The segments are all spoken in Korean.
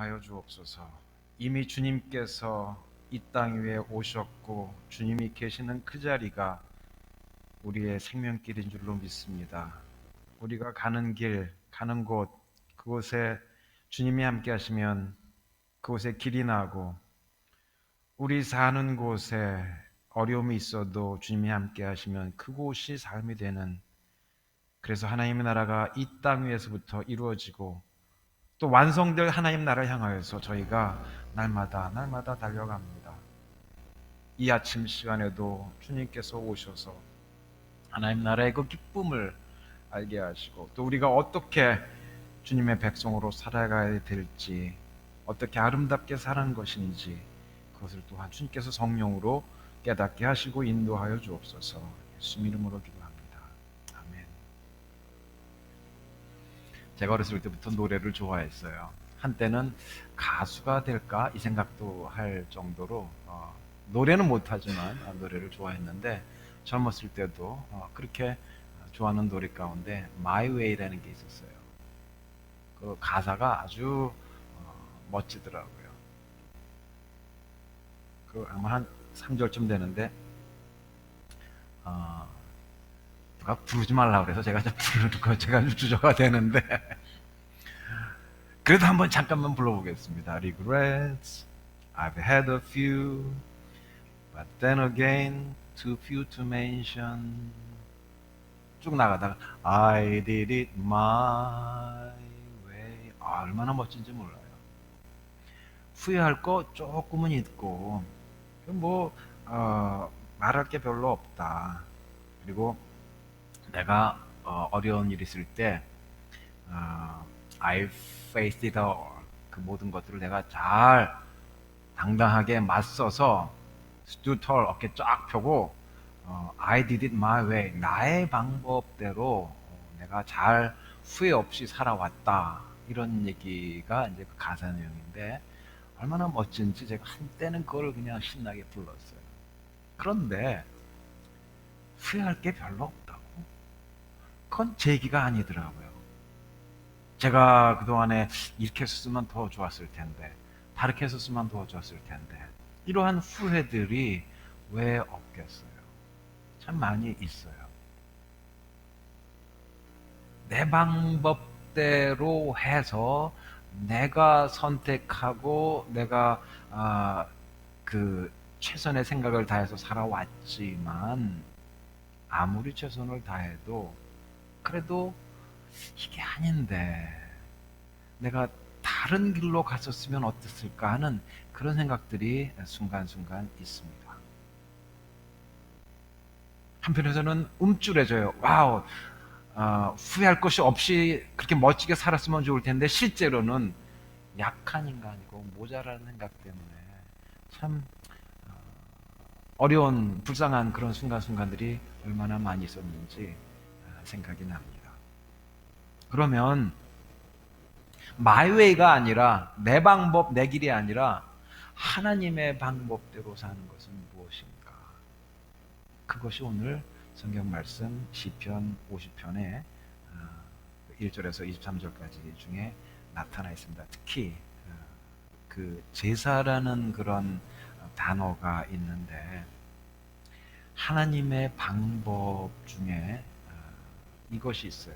인도하여 주옵소서. 이미 주님께서 이 땅 위에 오셨고 주님이 계시는 그 자리가 우리의 생명길인 줄로 믿습니다. 우리가 가는 길, 가는 곳, 그곳에 주님이 함께 하시면 그곳에 길이 나고, 우리 사는 곳에 어려움이 있어도 주님이 함께 하시면 그곳이 삶이 되는, 그래서 하나님의 나라가 이 땅 위에서부터 이루어지고 또 완성될 하나님 나라를 향하여서 저희가 날마다 달려갑니다. 이 아침 시간에도 주님께서 오셔서 하나님 나라의 그 기쁨을 알게 하시고, 또 우리가 어떻게 주님의 백성으로 살아가야 될지, 어떻게 아름답게 사는 것인지, 그것을 또한 주님께서 성령으로 깨닫게 하시고 인도하여 주옵소서. 예수 이름으로 기도합니다. 아멘. 제가 어렸을 때부터 노래를 좋아했어요. 한때는 가수가 될까 이 생각도 할 정도로 노래는 못하지만 노래를 좋아했는데, 젊었을 때도 그렇게 좋아하는 노래 가운데 My Way라는 게 있었어요. 그 가사가 아주 멋지더라고요. 그 아마 한 3절쯤 되는데 누가 부르지 말라고 그래서 제가 부르는 거 제가 주저가 되는데 그래도 한번 잠깐만 불러보겠습니다. Regrets, I've had a few, but then again, too few to mention. 쭉 나가다가 I did it my way. 얼마나 멋진지 몰라요. 후회할 거 조금은 있고, 뭐 말할 게 별로 없다. 그리고 내가 어려운 일 있을 때 I faced it all. 그 모든 것들을 내가 잘 당당하게 맞서서 stood tall, 어깨 쫙 펴고 I did it my way. 나의 방법대로 내가 잘 후회 없이 살아왔다. 이런 얘기가 이제 그 가사 내용인데, 얼마나 멋진지 제가 한때는 그걸 그냥 신나게 불렀어요. 그런데 후회할 게 별로 없다고? 그건 제 얘기가 아니더라고요. 제가 그동안에 이렇게 했었으면 더 좋았을 텐데, 다르게 했었으면 더 좋았을 텐데, 이러한 후회들이 왜 없겠어요? 참 많이 있어요. 내 방법대로 해서 내가 선택하고 내가 그 최선의 생각을 다해서 살아왔지만, 아무리 최선을 다해도 그래도 이게 아닌데 내가 다른 길로 갔었으면 어땠을까 하는 그런 생각들이 순간순간 있습니다. 한편에서는 움찔해져요. 와우, 후회할 것이 없이 그렇게 멋지게 살았으면 좋을 텐데, 실제로는 약한 인간이고 모자라는 생각 때문에 참 어려운 불쌍한 그런 순간순간들이 얼마나 많이 있었는지 생각이 납니다. 그러면 마이웨이가 아니라, 내 방법 내 길이 아니라 하나님의 방법대로 사는 것은 무엇인가? 그것이 오늘 성경 말씀 시편 50편의 1절에서 23절까지 중에 나타나 있습니다. 특히 그 제사라는 그런 단어가 있는데, 하나님의 방법 중에 이것이 있어요.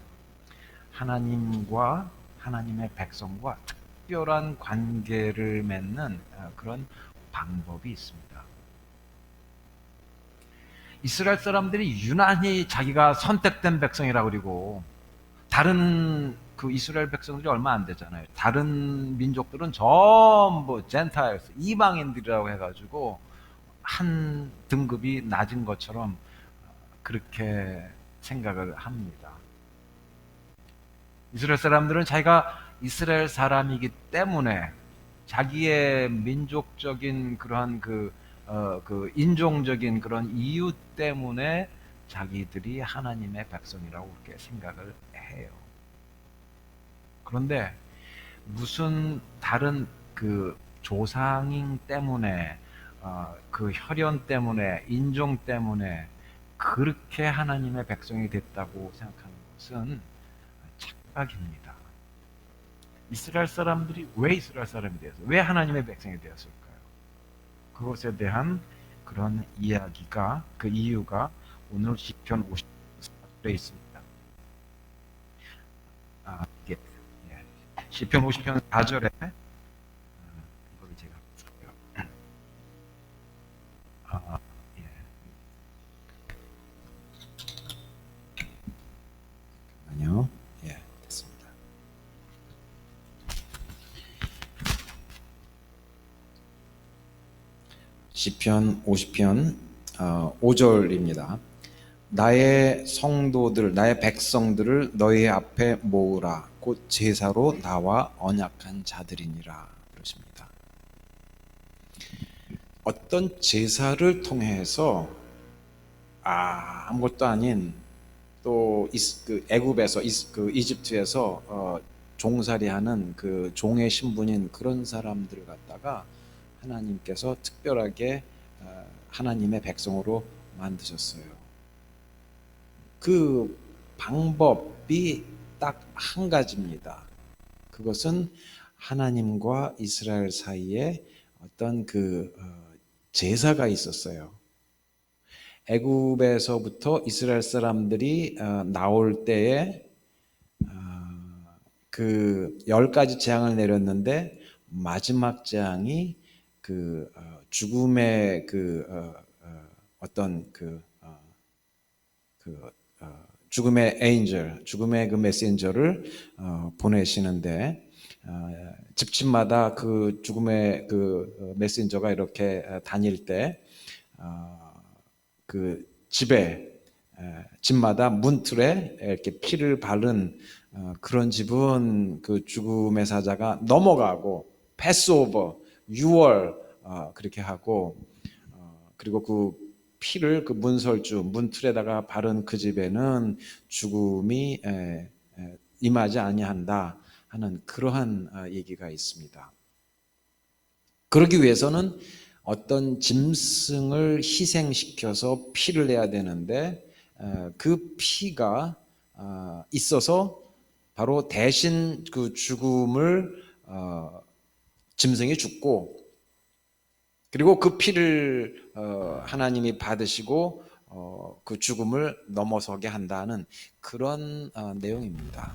하나님과 하나님의 백성과 특별한 관계를 맺는 그런 방법이 있습니다. 이스라엘 사람들이 유난히 자기가 선택된 백성이라고, 그리고 다른 그 이스라엘 백성들이 얼마 안 되잖아요. 다른 민족들은 전부 젠타일스, 이방인들이라고 해가지고 한 등급이 낮은 것처럼 그렇게 생각을 합니다. 이스라엘 사람들은 자기가 이스라엘 사람이기 때문에 자기의 민족적인 그러한 그 인종적인 그런 이유 때문에 자기들이 하나님의 백성이라고 그렇게 생각을 해요. 그런데 무슨 다른 그 조상인 때문에, 그 혈연 때문에, 인종 때문에 그렇게 하나님의 백성이 됐다고 생각하는 것은 착각입니다. 이스라엘 사람들이 왜 이스라엘 사람이 되었어요? 왜 하나님의 백성이 되었을까요? 그것에 대한 그런 이야기가, 그 이유가 오늘 시편 54절에 있습니다. 이게 시편 50편 4절에 이걸 제가 볼게요. 아, 예. 아니요. 예, 됐습니다. 시편 50편 5절입니다. 나의 성도들, 나의 백성들을 너희 앞에 모으라. 곧 제사로 나와 언약한 자들이니라. 그러십니다. 어떤 제사를 통해서 아무것도 아닌 또 애굽에서 이집트에서 종살이하는 그 종의 신분인 그런 사람들을 갖다가 하나님께서 특별하게 하나님의 백성으로 만드셨어요. 그 방법이 딱 한 가지입니다. 그것은 하나님과 이스라엘 사이에 어떤 제사가 있었어요. 애굽에서부터 이스라엘 사람들이 나올 때에 그 10가지 재앙을 내렸는데 마지막 재앙이 죽음의 어떤 죽음의 에인절, 죽음의 그 메신저를 보내시는데 집집마다 그 죽음의 그 메신저가 이렇게 다닐 때 그 집마다 문틀에 이렇게 피를 바른 그런 집은 그 죽음의 사자가 넘어가고 패스오버, 유월 그렇게 하고 그리고 그 피를 그 문틀에다가 바른 그 집에는 죽음이 임하지 아니한다 하는 그러한 얘기가 있습니다. 그러기 위해서는 어떤 짐승을 희생시켜서 피를 내야 되는데 그 피가 있어서 바로 대신 그 죽음을 짐승이 죽고 그리고 그 피를 하나님이 받으시고 그 죽음을 넘어서게 한다는 그런 내용입니다.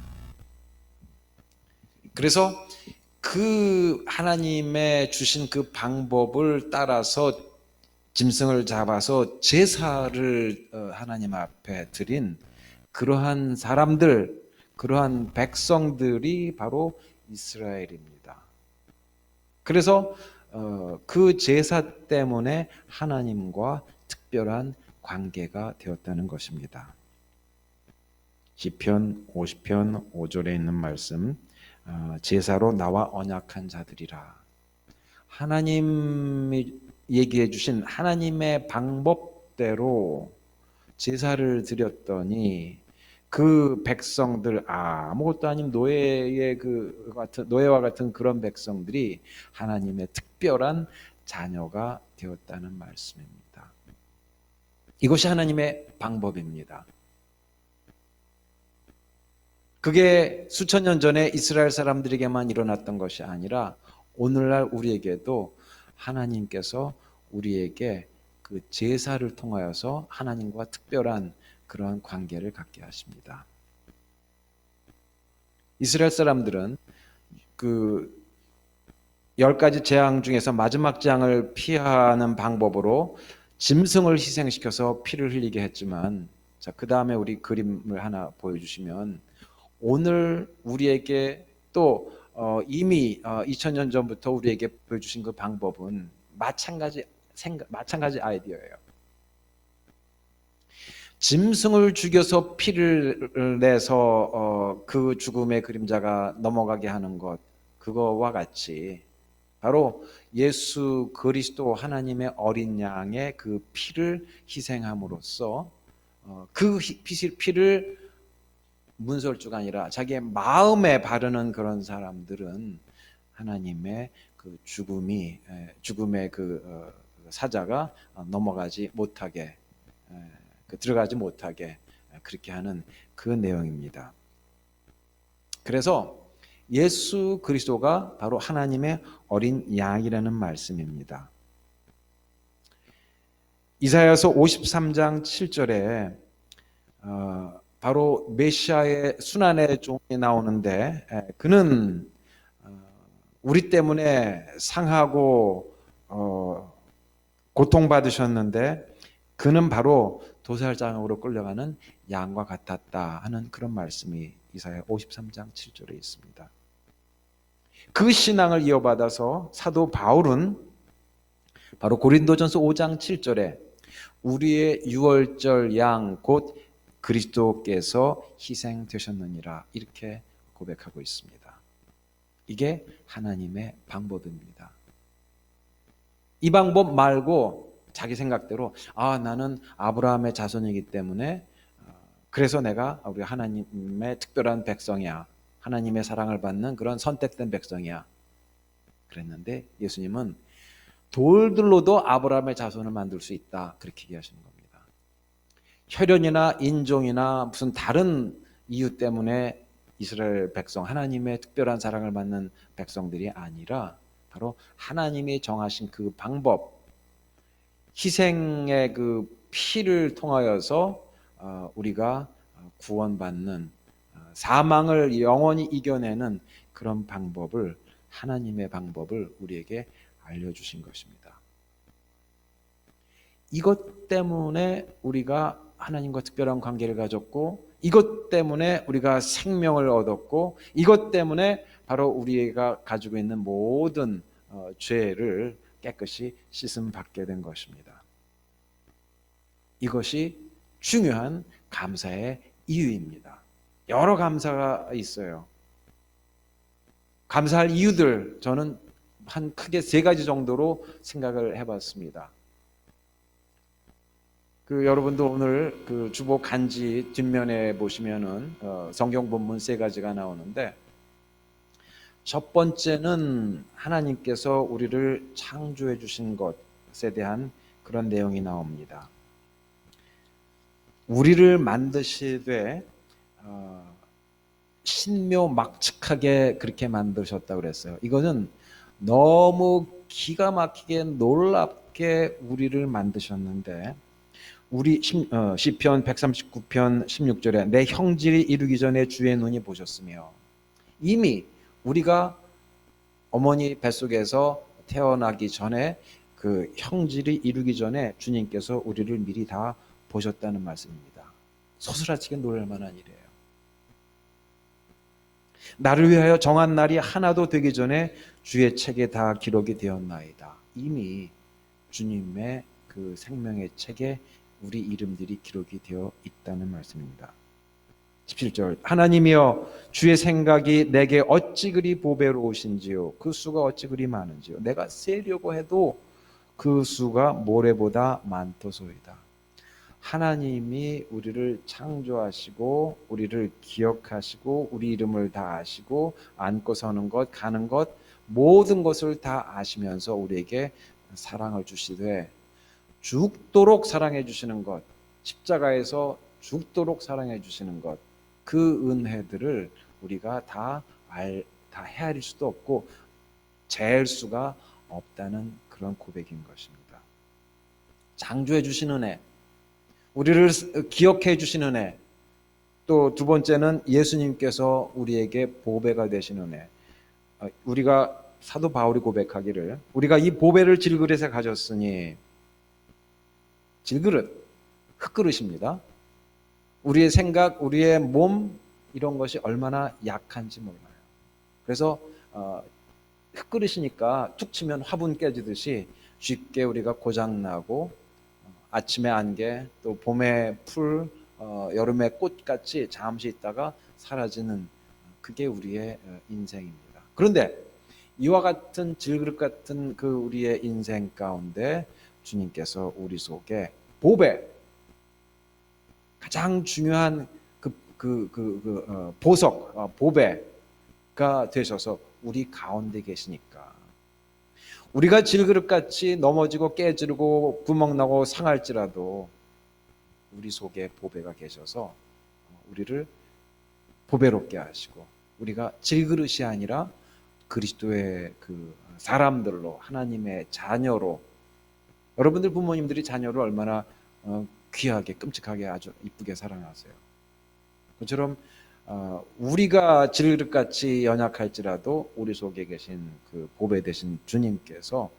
그래서 그 하나님의 주신 그 방법을 따라서 짐승을 잡아서 제사를 하나님 앞에 드린 그러한 사람들, 그러한 백성들이 바로 이스라엘입니다. 그래서 그 제사 때문에 하나님과 특별한 관계가 되었다는 것입니다. 시편 50편 5절에 있는 말씀, 제사로 나와 언약한 자들이라. 하나님이 얘기해 주신 하나님의 방법대로 제사를 드렸더니 그 백성들 아무것도 아닌 노예와 같은 그런 백성들이 하나님의 특별한 자녀가 되었다는 말씀입니다. 이것이 하나님의 방법입니다. 그게 수천 년 전에 이스라엘 사람들에게만 일어났던 것이 아니라 오늘날 우리에게도 하나님께서 우리에게 그 제사를 통하여서 하나님과 특별한 그러한 관계를 갖게 하십니다. 이스라엘 사람들은 그 10가지 재앙 중에서 마지막 재앙을 피하는 방법으로 짐승을 희생시켜서 피를 흘리게 했지만 그 다음에 우리 그림을 하나 보여주시면 오늘 우리에게 또 이미 2000년 전부터 우리에게 보여주신 그 방법은 마찬가지 아이디어예요. 짐승을 죽여서 피를 내서 그 죽음의 그림자가 넘어가게 하는 것, 그거와 같이 바로 예수 그리스도 하나님의 어린 양의 그 피를 희생함으로써 그 피를 문설주가 아니라 자기의 마음에 바르는 그런 사람들은 하나님의 그 죽음의 그 사자가 넘어가지 못하게 들어가지 못하게 그렇게 하는 그 내용입니다. 그래서 예수 그리스도가 바로 하나님의 어린 양이라는 말씀입니다. 이사야서 53장 7절에 바로 메시아의 순환의 종이 나오는데, 그는 우리 때문에 상하고 고통받으셨는데 그는 바로 도살장으로 끌려가는 양과 같았다 하는 그런 말씀이 이사야 53장 7절에 있습니다. 그 신앙을 이어받아서 사도 바울은 바로 고린도전서 5장 7절에 우리의 유월절 양 곧 그리스도께서 희생되셨느니라 이렇게 고백하고 있습니다. 이게 하나님의 방법입니다. 이 방법 말고 자기 생각대로 나는 아브라함의 자손이기 때문에 그래서 내가 우리 하나님의 특별한 백성이야. 하나님의 사랑을 받는 그런 선택된 백성이야. 그랬는데 예수님은 돌들로도 아브라함의 자손을 만들 수 있다. 그렇게 얘기하시는 겁니다. 혈연이나 인종이나 무슨 다른 이유 때문에 이스라엘 백성, 하나님의 특별한 사랑을 받는 백성들이 아니라 바로 하나님이 정하신 그 방법, 희생의 그 피를 통하여서 우리가 구원받는, 사망을 영원히 이겨내는 그런 방법을, 하나님의 방법을 우리에게 알려주신 것입니다. 이것 때문에 우리가 하나님과 특별한 관계를 가졌고, 이것 때문에 우리가 생명을 얻었고, 이것 때문에 바로 우리가 가지고 있는 모든 죄를 깨끗이 씻음 받게 된 것입니다. 이것이 중요한 감사의 이유입니다. 여러 감사가 있어요. 감사할 이유들 저는 한 크게 3가지 정도로 생각을 해봤습니다. 여러분도 오늘 주보 간지 뒷면에 보시면은 성경 본문 3가지가 나오는데, 첫 번째는 하나님께서 우리를 창조해 주신 것에 대한 그런 내용이 나옵니다. 우리를 만드시되 신묘막측하게 그렇게 만드셨다고 그랬어요. 이거는 너무 기가 막히게 놀랍게 우리를 만드셨는데, 우리 시편 139편 16절에 내 형질이 이루기 전에 주의 눈이 보셨으며, 이미 우리가 어머니 뱃속에서 태어나기 전에 그 형질이 이루기 전에 주님께서 우리를 미리 다 보셨다는 말씀입니다. 소스라치게 놀랄 만한 일이에요. 나를 위하여 정한 날이 하나도 되기 전에 주의 책에 다 기록이 되었나이다. 이미 주님의 그 생명의 책에 우리 이름들이 기록이 되어 있다는 말씀입니다. 17절 하나님이여 주의 생각이 내게 어찌 그리 보배로우신지요 그 수가 어찌 그리 많은지요 내가 세려고 해도 그 수가 모래보다 많도소이다. 하나님이 우리를 창조하시고 우리를 기억하시고 우리 이름을 다 아시고 앉고 서는 것 가는 것 모든 것을 다 아시면서 우리에게 사랑을 주시되 죽도록 사랑해 주시는 것, 십자가에서 죽도록 사랑해 주시는 것, 그 은혜들을 우리가 다 헤아릴 수도 없고 재할 수가 없다는 그런 고백인 것입니다. 창조해 주신 은혜, 우리를 기억해 주신 은혜, 또 두 번째는 예수님께서 우리에게 보배가 되신 은혜. 우리가 사도 바울이 고백하기를 우리가 이 보배를 질그릇에 가졌으니, 질그릇, 흙그릇입니다. 우리의 생각, 우리의 몸 이런 것이 얼마나 약한지 몰라요. 그래서 흙그릇이니까 툭 치면 화분 깨지듯이 쉽게 우리가 고장나고 아침에 안개, 또 봄의 풀, 여름의 꽃같이 잠시 있다가 사라지는 그게 우리의 인생입니다. 그런데 이와 같은 질그릇 같은 그 우리의 인생 가운데 주님께서 우리 속에 보배, 가장 중요한 보석, 보배가 되셔서 우리 가운데 계시니까 우리가 질그릇같이 넘어지고 깨지고 구멍나고 상할지라도 우리 속에 보배가 계셔서 우리를 보배롭게 하시고 우리가 질그릇이 아니라 그리스도의 그 사람들로, 하나님의 자녀로, 여러분들 부모님들이 자녀를 얼마나 귀하게, 끔찍하게, 아주 이쁘게 사랑하세요. 그처럼 우리가 질그릇같이 연약할지라도 우리 속에 계신 그 보배 되신 주님께서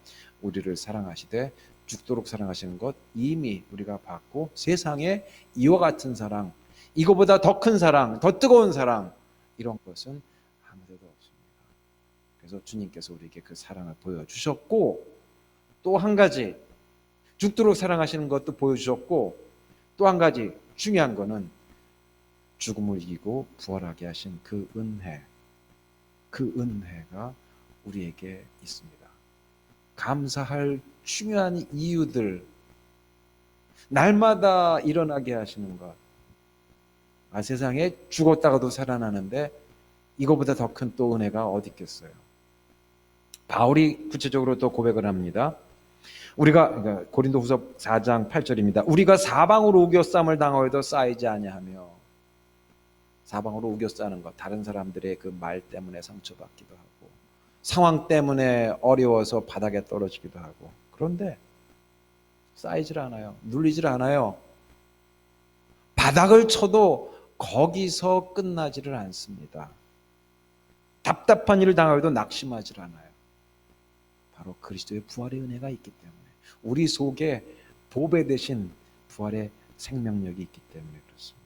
우리를 사랑하시되 죽도록 사랑하시는 것 이미 우리가 받고, 세상에 이와 같은 사랑, 이거보다 더 큰 사랑, 더 뜨거운 사랑, 이런 것은 아무데도 없습니다. 그래서 주님께서 우리에게 그 사랑을 보여주셨고, 또 한 가지 죽도록 사랑하시는 것도 보여주셨고, 또 한 가지 중요한 거는 죽음을 이기고 부활하게 하신 그 은혜, 그 은혜가 우리에게 있습니다. 감사할 중요한 이유들, 날마다 일어나게 하시는 것. 세상에 죽었다가도 살아나는데 이거보다 더 큰 또 은혜가 어디 있겠어요? 바울이 구체적으로 또 고백을 합니다. 우리가, 고린도후서 4장 8절입니다. 우리가 사방으로 우겨쌈을 당하여도 쌓이지 아니하며. 사방으로 우겨싸는 것, 다른 사람들의 그 말 때문에 상처받기도 하고, 상황 때문에 어려워서 바닥에 떨어지기도 하고, 그런데 쌓이질 않아요. 눌리질 않아요. 바닥을 쳐도 거기서 끝나지를 않습니다. 답답한 일을 당하여도 낙심하지 않아요. 바로 그리스도의 부활의 은혜가 있기 때문에, 우리 속에 보배 되신 부활의 생명력이 있기 때문에 그렇습니다.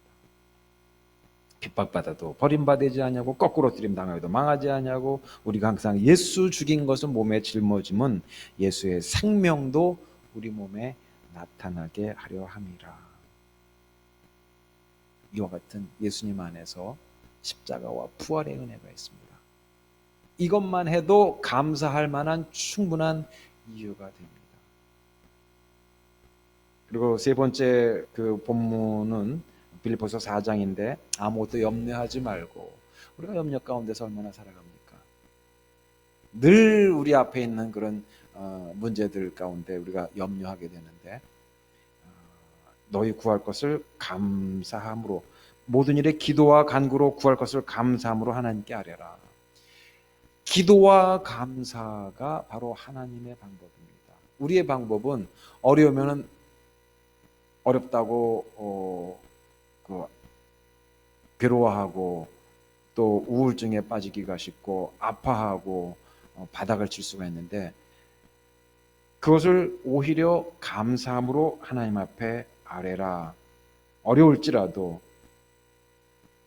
핍박받아도 버림받지 아니하고, 거꾸로 뜨림 당하여도 망하지 아니하고, 우리가 항상 예수 죽인 것을 몸에 짊어짐은 예수의 생명도 우리 몸에 나타나게 하려 함이라. 이와 같은 예수님 안에서 십자가와 부활의 은혜가 있습니다. 이것만 해도 감사할 만한 충분한 이유가 됩니다. 그리고 세 번째 그 본문은 빌립보서 4장인데, 아무것도 염려하지 말고. 우리가 염려 가운데서 얼마나 살아갑니까? 늘 우리 앞에 있는 그런 문제들 가운데 우리가 염려하게 되는데, 너희 구할 것을 감사함으로, 모든 일에 기도와 간구로 구할 것을 감사함으로 하나님께 아뢰라. 기도와 감사가 바로 하나님의 방법입니다. 우리의 방법은 어려우면 어렵다고 괴로워하고, 또 우울증에 빠지기가 쉽고, 아파하고 바닥을 칠 수가 있는데, 그것을 오히려 감사함으로 하나님 앞에 아뢰라. 어려울지라도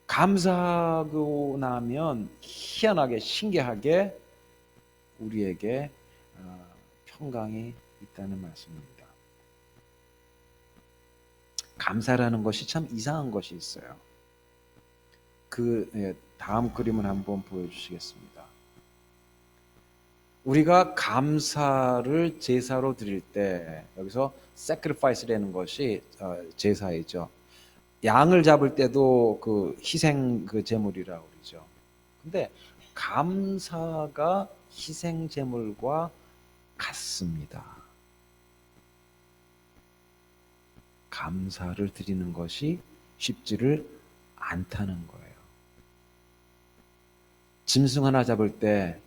감사하고 나면 희한하게, 신기하게 우리에게 평강이 있다는 말씀입니다. 감사라는 것이 참 이상한 것이 있어요. 그 다음 그림을 한번 보여주시겠습니다. 우리가 감사를 제사로 드릴 때, 여기서 sacrifice라는 것이 제사이죠. 양을 잡을 때도 그 희생 그 제물이라고 그러죠. 근데 감사가 희생 제물과 같습니다. 감사를 드리는 것이 쉽지를 않다는 거예요. 짐승 하나 잡을 때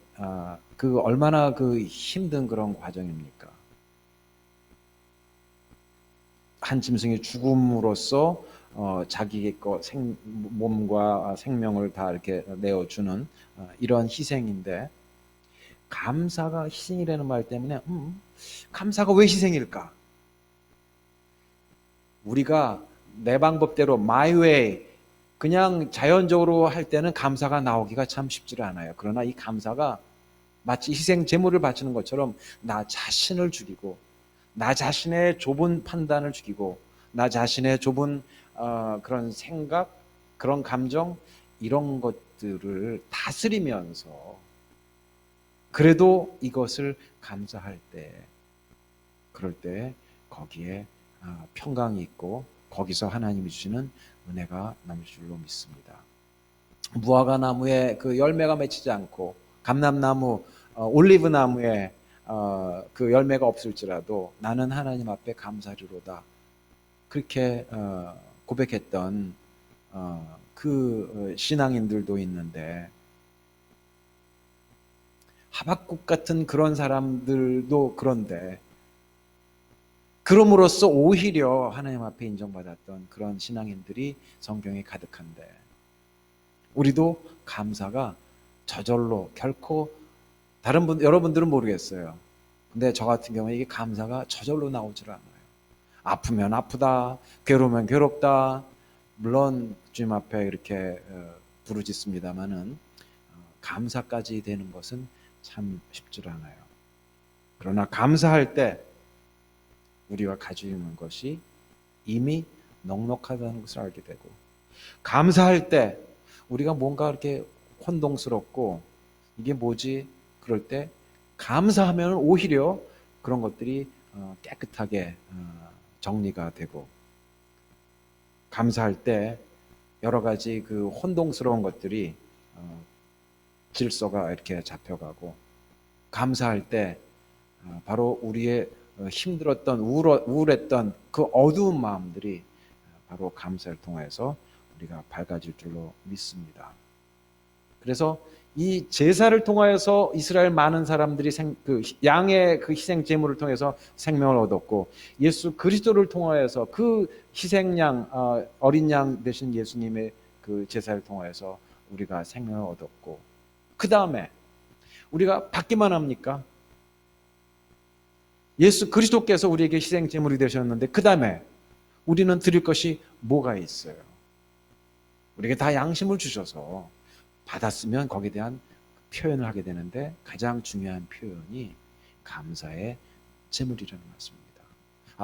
그 얼마나 그 힘든 그런 과정입니까? 한 짐승이 죽음으로써 자기의 몸과 생명을 다 이렇게 내어주는 이런 희생인데, 감사가 희생이라는 말 때문에 감사가 왜 희생일까? 우리가 내 방법대로 my way, 그냥 자연적으로 할 때는 감사가 나오기가 참 쉽지 않아요. 그러나 이 감사가 마치 희생 제물을 바치는 것처럼 나 자신을 죽이고, 나 자신의 좁은 판단을 죽이고, 나 자신의 좁은 그런 생각, 그런 감정, 이런 것들을 다스리면서 그래도 이것을 감사할 때, 그럴 때 거기에 평강이 있고, 거기서 하나님이 주시는 은혜가 남을 줄로 믿습니다. 무화과 나무에 그 열매가 맺히지 않고, 감람나무, 올리브 나무에 그 열매가 없을지라도 나는 하나님 앞에 감사리로다, 그렇게 고백했던 그 신앙인들도 있는데, 하박국 같은 그런 사람들도 그런데 그럼으로써 오히려 하나님 앞에 인정받았던 그런 신앙인들이 성경에 가득한데 우리도 감사가 저절로 결코 여러분들은 모르겠어요. 근데 저 같은 경우에 이게 감사가 저절로 나오질 않아요. 아프면 아프다, 괴로우면 괴롭다. 물론 주님 앞에 이렇게 부르짖습니다만은 감사까지 되는 것은 참 쉽지 않아요. 그러나 감사할 때 우리가 가지고 있는 것이 이미 넉넉하다는 것을 알게 되고 감사할 때 우리가 뭔가 이렇게 혼동스럽고 이게 뭐지? 그럴 때 감사하면 오히려 그런 것들이 깨끗하게 정리가 되고 감사할 때 여러 가지 그 혼동스러운 것들이 질서가 이렇게 잡혀가고 감사할 때 바로 우리의 힘들었던 우울했던 그 어두운 마음들이 바로 감사를 통해서 우리가 밝아질 줄로 믿습니다. 그래서 이 제사를 통하여서 이스라엘 많은 사람들이 그 양의 그 희생 제물을 통해서 생명을 얻었고 예수 그리스도를 통하여서 그 희생양 어린 양 되신 예수님의 그 제사를 통하여서 우리가 생명을 얻었고 그 다음에 우리가 받기만 합니까? 예수 그리스도께서 우리에게 희생 제물이 되셨는데 그 다음에 우리는 드릴 것이 뭐가 있어요? 우리에게 다 양심을 주셔서 받았으면 거기에 대한 표현을 하게 되는데 가장 중요한 표현이 감사의 제물이라는 말씀입니다.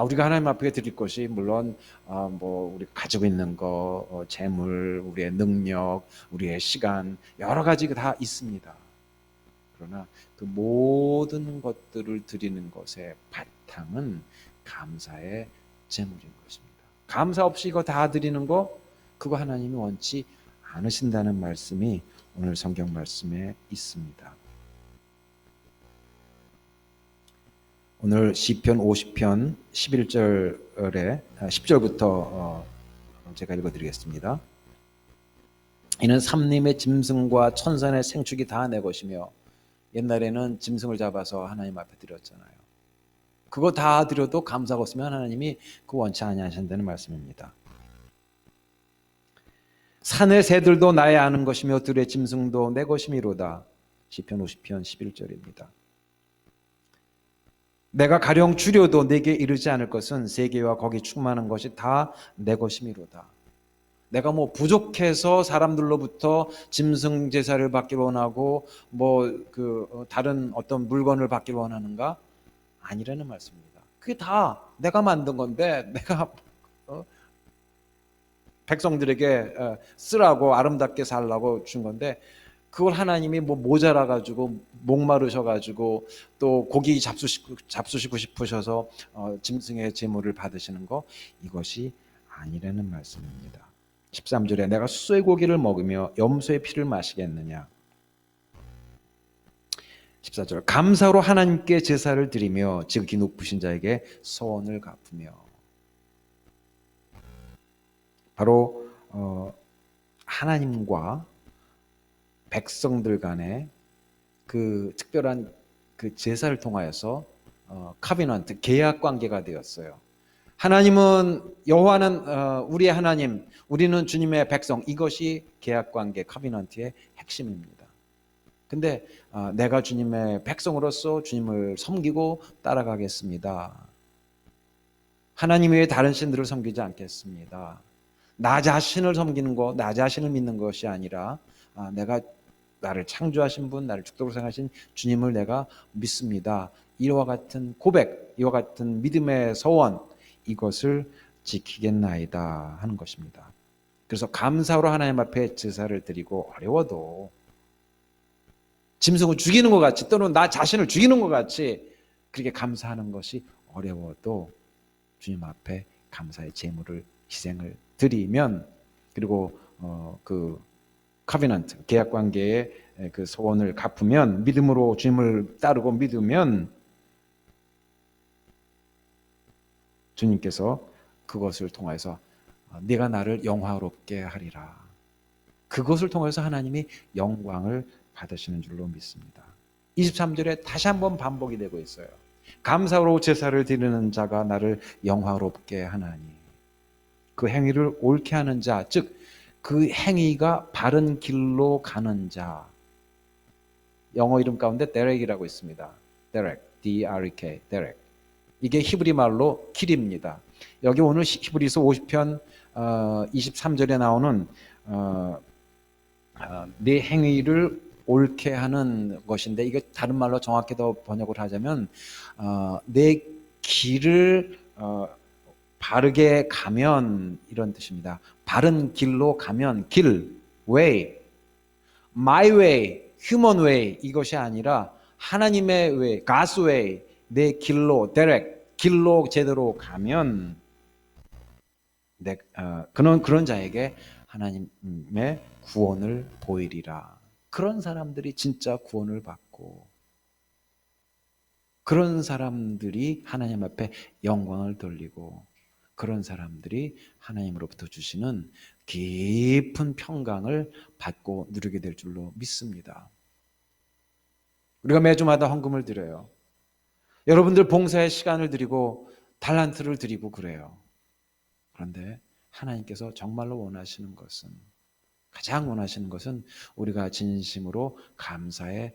우리가 하나님 앞에 드릴 것이 물론 뭐 우리가 가지고 있는 거, 재물, 우리의 능력, 우리의 시간 여러 가지가 다 있습니다. 그러나 그 모든 것들을 드리는 것의 바탕은 감사의 제물인 것입니다. 감사 없이 이거 다 드리는 거 그거 하나님이 원치 않으신다는 말씀이 오늘 성경 말씀에 있습니다. 오늘 시편 50편 11절에 10절부터 제가 읽어드리겠습니다. 이는 삼림의 짐승과 천산의 생축이 다 내 것이며 옛날에는 짐승을 잡아서 하나님 앞에 드렸잖아요. 그거 다 드려도 감사가 없으면 하나님이 그 원치 아니하신다는 말씀입니다. 산의 새들도 나의 아는 것이며 들의 짐승도 내 것이미로다. 시편 50편 11절입니다. 내가 가령 주려도 내게 이르지 않을 것은 세계와 거기 충만한 것이 다 내 것이미로다. 내가 뭐 부족해서 사람들로부터 짐승 제사를 받기를 원하고 다른 어떤 물건을 받기를 원하는가? 아니라는 말씀입니다. 그게 다 내가 만든 건데 내가 백성들에게 쓰라고 아름답게 살라고 준 건데 그걸 하나님이 뭐 모자라 가지고 목마르셔 가지고 또 고기 잡수시고 싶으셔서 짐승의 제물을 받으시는 거 이것이 아니라는 말씀입니다. 13절에 내가 수소의 고기를 먹으며 염소의 피를 마시겠느냐. 14절 감사로 하나님께 제사를 드리며 지극히 높으신 자에게 소원을 갚으며 바로 하나님과 백성들 간의 그 특별한 그 제사를 통하여서 카비넌트 계약 관계가 되었어요. 하나님은 여호와는 우리의 하나님, 우리는 주님의 백성. 이것이 계약 관계 카비넌트의 핵심입니다. 근데 내가 주님의 백성으로서 주님을 섬기고 따라가겠습니다. 하나님 외에 다른 신들을 섬기지 않겠습니다. 나 자신을 섬기는 것, 나 자신을 믿는 것이 아니라 내가 나를 창조하신 분, 나를 죽도록 생각하신 주님을 내가 믿습니다. 이와 같은 고백, 이와 같은 믿음의 서원, 이것을 지키겠나이다 하는 것입니다. 그래서 감사로 하나님 앞에 제사를 드리고 어려워도 짐승을 죽이는 것 같이 또는 나 자신을 죽이는 것 같이 그렇게 감사하는 것이 어려워도 주님 앞에 감사의 제물을 희생을 드리면 그리고 그 카비넌트 계약 관계의 그 소원을 갚으면 믿음으로 주님을 따르고 믿으면 주님께서 그것을 통해서 네가 나를 영화롭게 하리라. 그것을 통해서 하나님이 영광을 받으시는 줄로 믿습니다. 23절에 다시 한번 반복이 되고 있어요. 감사로 제사를 드리는 자가 나를 영화롭게 하나니. 그 행위를 옳게 하는 자, 즉 그 행위가 바른 길로 가는 자. 영어 이름 가운데 데렉이라고 있습니다. 데렉, D-R-E-K, 데렉. 이게 히브리 말로 길입니다. 여기 오늘 히브리서 50편 23절에 나오는 내 행위를 옳게 하는 것인데, 이게 다른 말로 정확히 더 번역을 하자면 내 길을 바르게 가면, 이런 뜻입니다. 바른 길로 가면, 길, way, my way, human way, 이것이 아니라 하나님의 way, God's way, 내 길로, direct, 길로 제대로 가면 그런 자에게 하나님의 구원을 보이리라. 그런 사람들이 진짜 구원을 받고, 그런 사람들이 하나님 앞에 영광을 돌리고, 그런 사람들이 하나님으로부터 주시는 깊은 평강을 받고 누리게 될 줄로 믿습니다. 우리가 매주마다 헌금을 드려요. 여러분들 봉사의 시간을 드리고 달란트를 드리고 그래요. 그런데 하나님께서 정말로 원하시는 것은, 가장 원하시는 것은 우리가 진심으로 감사의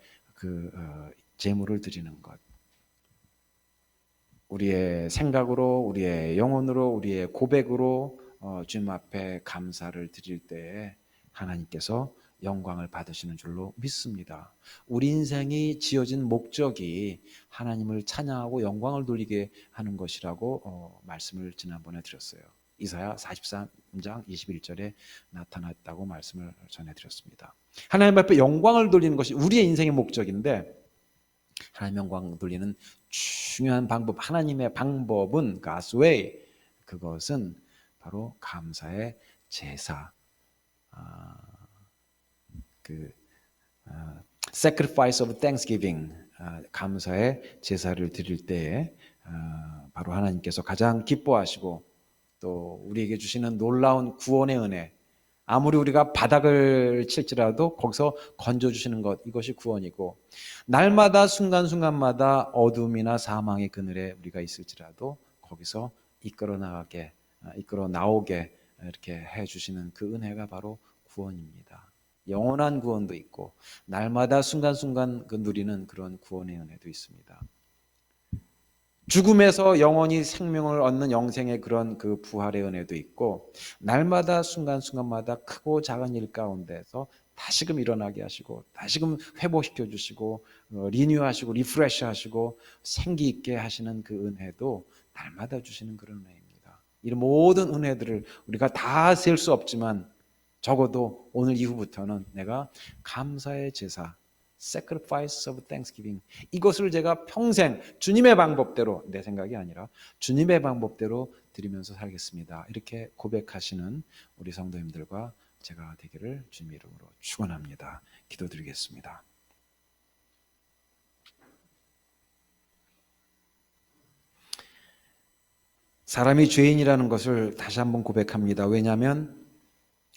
제물을 드리는 것. 우리의 생각으로, 우리의 영혼으로, 우리의 고백으로 주님 앞에 감사를 드릴 때에 하나님께서 영광을 받으시는 줄로 믿습니다. 우리 인생이 지어진 목적이 하나님을 찬양하고 영광을 돌리게 하는 것이라고 말씀을 지난번에 드렸어요. 이사야 43장 21절에 나타났다고 말씀을 전해드렸습니다. 하나님 앞에 영광을 돌리는 것이 우리의 인생의 목적인데, 하나님 영광 돌리는 중요한 방법, 하나님의 방법은 God's way, 그것은 바로 감사의 제사, sacrifice of thanksgiving, 감사의 제사를 드릴 때에 바로 하나님께서 가장 기뻐하시고, 또 우리에게 주시는 놀라운 구원의 은혜, 아무리 우리가 바닥을 칠지라도 거기서 건져주시는 것, 이것이 구원이고, 날마다 순간순간마다 어둠이나 사망의 그늘에 우리가 있을지라도 거기서 이끌어 나오게 이렇게 해주시는 그 은혜가 바로 구원입니다. 영원한 구원도 있고 날마다 순간순간 누리는 그런 구원의 은혜도 있습니다. 죽음에서 영원히 생명을 얻는 영생의 그런 그 부활의 은혜도 있고, 날마다 순간순간마다 크고 작은 일 가운데서 다시금 일어나게 하시고, 다시금 회복시켜 주시고, 리뉴하시고 리프레시 하시고 생기 있게 하시는 그 은혜도 날마다 주시는 그런 은혜입니다. 이런 모든 은혜들을 우리가 다 셀 수 없지만 적어도 오늘 이후부터는 내가 감사의 제사, sacrifice of thanksgiving, 이것을 제가 평생 주님의 방법대로, 내 생각이 아니라 주님의 방법대로 드리면서 살겠습니다. 이렇게 고백하시는 우리 성도님들과 제가 되기를 주님 이름으로 축원합니다. 기도드리겠습니다. 사람이 죄인이라는 것을 다시 한번 고백합니다. 왜냐하면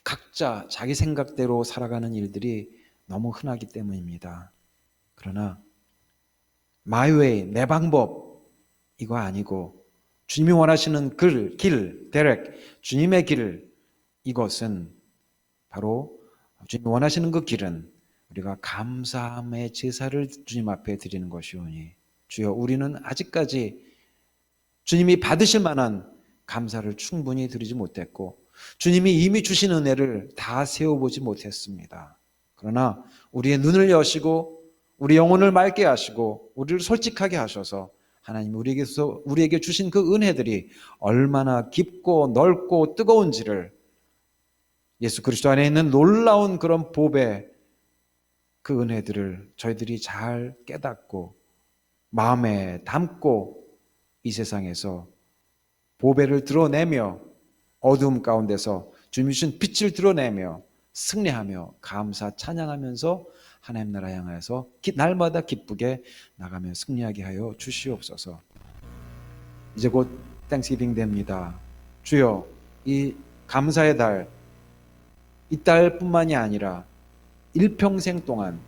각자 자기 생각대로 살아가는 일들이 너무 흔하기 때문입니다. 그러나 my way, 내 방법, 이거 아니고 주님이 원하시는 길, direct, 주님의 길, 이것은 바로 주님이 원하시는 그 길은 우리가 감사함의 제사를 주님 앞에 드리는 것이오니, 주여 우리는 아직까지 주님이 받으실 만한 감사를 충분히 드리지 못했고, 주님이 이미 주신 은혜를 다 세워보지 못했습니다. 그러나 우리의 눈을 여시고 우리 영혼을 맑게 하시고 우리를 솔직하게 하셔서 하나님 우리에게 주신 그 은혜들이 얼마나 깊고 넓고 뜨거운지를, 예수 그리스도 안에 있는 놀라운 그런 복의 그 은혜들을 저희들이 잘 깨닫고 마음에 담고 이 세상에서 보배를 드러내며 어두움 가운데서 주님 주신 빛을 드러내며 승리하며 감사 찬양하면서 하나님 나라 향하여서 날마다 기쁘게 나가며 승리하게 하여 주시옵소서. 이제 곧 땡스기빙 됩니다. 주여, 이 감사의 달, 이 달뿐만이 아니라 일평생 동안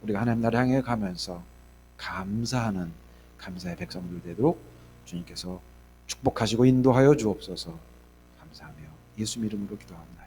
우리가 하나님 나라 향해 가면서 감사하는 감사의 백성들 되도록 주님께서 축복하시고 인도하여 주옵소서. 감사하며 예수 이름으로 기도합니다.